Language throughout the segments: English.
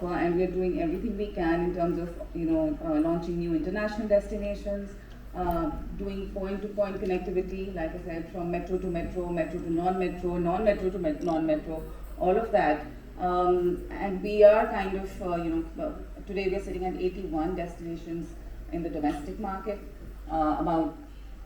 offer, and we're doing everything we can in terms of launching new international destinations, doing point-to-point connectivity, like I said, from metro to metro, metro to non-metro, non-metro to non-metro, all of that. And we are kind of, today we're sitting at 81 destinations in the domestic market, about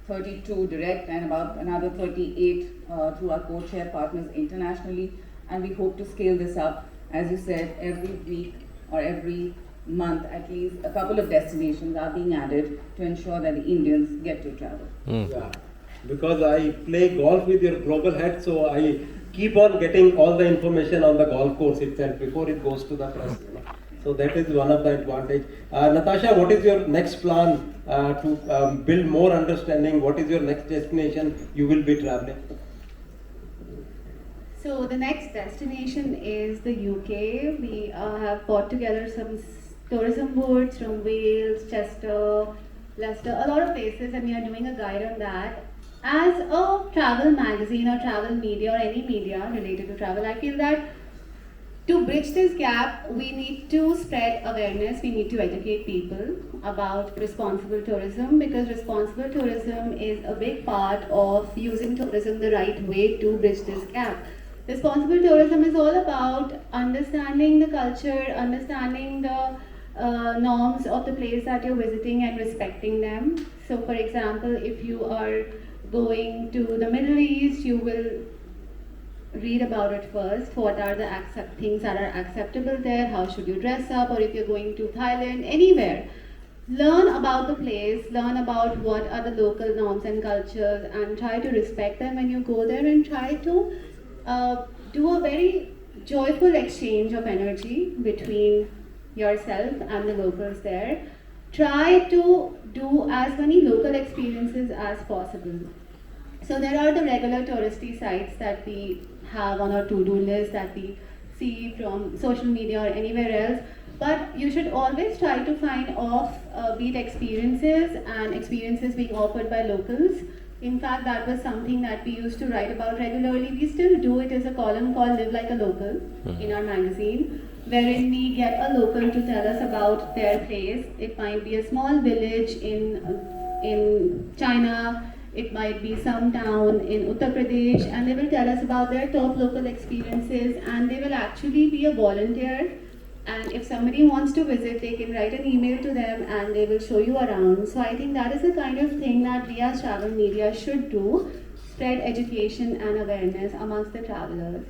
32 direct and about another 38 through our co-chair partners internationally. And we hope to scale this up, as you said, every week or every month, at least a couple of destinations are being added to ensure that the Indians get to travel. Yeah, because I play golf with your global head, so I keep on getting all the information on the golf course itself before it goes to the press. So that is one of the advantage. Natasha, what is your next plan to build more understanding? What is your next destination you will be traveling? So the next destination is the UK. We have brought together some tourism boards from Wales, Chester, Leicester, a lot of places, and we are doing a guide on that. As a travel magazine or travel media or any media related to travel, I feel that to bridge this gap, we need to spread awareness, we need to educate people about responsible tourism, because responsible tourism is a big part of using tourism the right way to bridge this gap. Responsible tourism is all about understanding the culture, understanding the norms of the place that you're visiting and respecting them. So for example, if you are going to the Middle East, you will read about it first. What are the things that are acceptable there? How should you dress up? Or if you're going to Thailand, anywhere, learn about the place, learn about what are the local norms and cultures, and try to respect them when you go there, and try to do a very joyful exchange of energy between yourself and the locals there. Try to do as many local experiences as possible. So there are the regular touristy sites that we have on our to-do list that we see from social media or anywhere else, but you should always try to find offbeat experiences and experiences being offered by locals. In fact, that was something that we used to write about regularly. We still do it as a column called Live Like a Local in our magazine, wherein we get a local to tell us about their place. It might be a small village in China, it might be some town in Uttar Pradesh, and they will tell us about their top local experiences, and they will actually be a volunteer. And if somebody wants to visit, they can write an email to them and they will show you around. So I think that is the kind of thing that we as travel media should do, spread education and awareness amongst the travelers.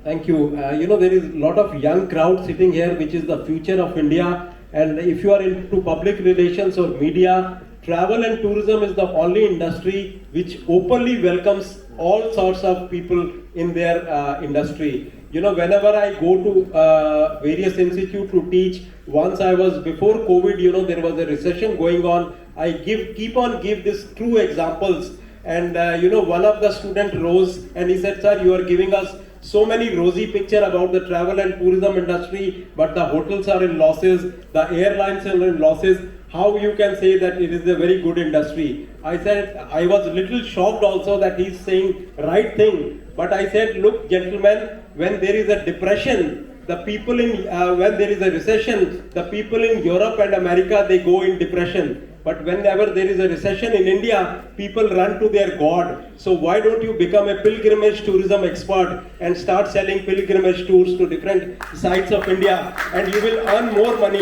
Thank you. There is a lot of young crowd sitting here, which is the future of India. And if you are into public relations or media, travel and tourism is the only industry which openly welcomes all sorts of people in their industry. Whenever I go to various institutes to teach, once I was, before COVID, there was a recession going on. I keep on give these true examples. And one of the students rose and he said, "Sir, you are giving us so many rosy picture about the travel and tourism industry, but the hotels are in losses, the airlines are in losses. How you can say that it is a very good industry?" I said, I was a little shocked also that he's saying right thing. But I said, look, gentlemen, when there is a depression, the people when there is a recession, the people in Europe and America, they go in depression. But whenever there is a recession in India, people run to their God. So why don't you become a pilgrimage tourism expert and start selling pilgrimage tours to different sites of India, and you will earn more money,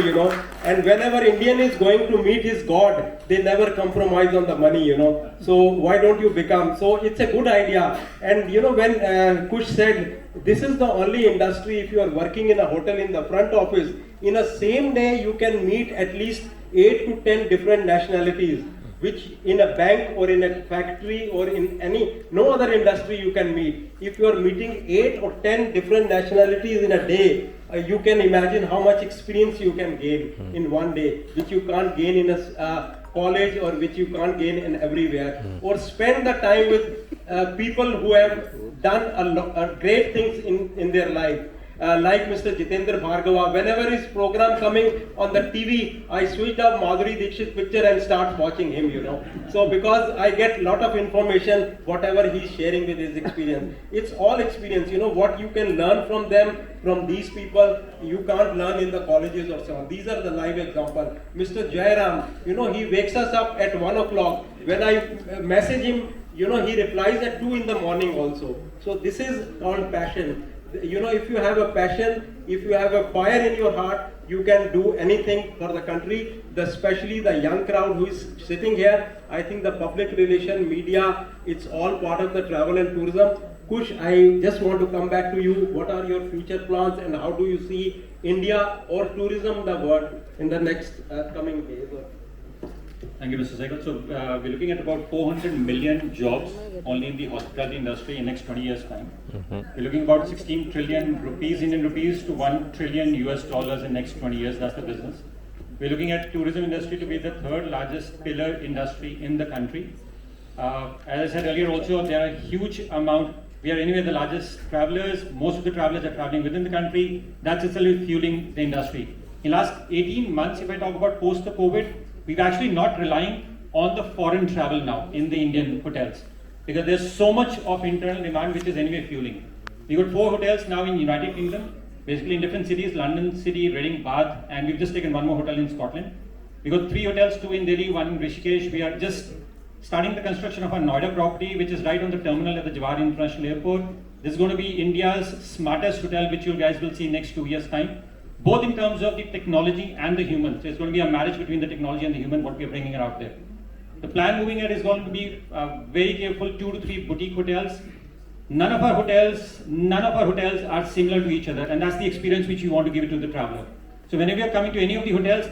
And whenever Indian is going to meet his God, they never compromise on the money, So why don't you become? So it's a good idea. And when Kush said, this is the only industry, if you are working in a hotel in the front office, in a same day you can meet at least 8 to 10 different nationalities, which in a bank or in a factory or in no other industry you can meet. If you are meeting 8 or 10 different nationalities in a day, you can imagine how much experience you can gain in one day, which you can't gain in a college or which you can't gain in everywhere. Or spend the time with people who have done great things in their life. like Mr. Jitendra Bhargava, whenever his program coming on the TV, I switch off Madhuri Dixit picture and start watching him, you know. So because I get lot of information, whatever he's sharing with his experience. It's all experience, you know, what you can learn from them, from these people, you can't learn in the colleges or so on. These are the live examples. Mr. Jairam, you know, he wakes us up at 1 o'clock. When I message him, you know, he replies at 2 in the morning also. So this is called passion. You know, if you have a passion, if you have a fire in your heart, you can do anything for the country, especially the young crowd who is sitting here. I think the public relation, media, it's all part of the travel and tourism. Kush, I just want to come back to you. What are your future plans and how do you see India or tourism, the world, in the next coming days? Thank you, Mr. Sehgal. So we're looking at about 400 million jobs only in the hospitality industry in next 20 years' time. We're looking about 16 trillion rupees, Indian rupees, to $1 trillion US dollars in next 20 years. That's the business. We're looking at tourism industry to be the third largest pillar industry in the country. As I said earlier, also there are a huge amount. We are anyway the largest travelers. Most of the travelers are traveling within the country. That's itself fueling the industry. In last 18 months, if I talk about post the COVID, we're actually not relying on the foreign travel now in the Indian hotels because there's so much of internal demand which is anyway fueling. We got 4 hotels now in United Kingdom, basically in different cities, London City, Reading, Bath, and we've just taken 1 more hotel in Scotland. We got 3 hotels, 2 in Delhi, 1 in Rishikesh. We are just starting the construction of our Noida property, which is right on the terminal at the Jawahar International Airport. This is going to be India's smartest hotel, which you guys will see next 2 years' time. Both in terms of the technology and the human. So it's going to be a marriage between the technology and the human, what we are bringing out there. The plan moving ahead is going to be very careful, 2 to 3 boutique hotels. None of our hotels are similar to each other, and that's the experience which we want to give it to the traveler. So whenever you are coming to any of the hotels,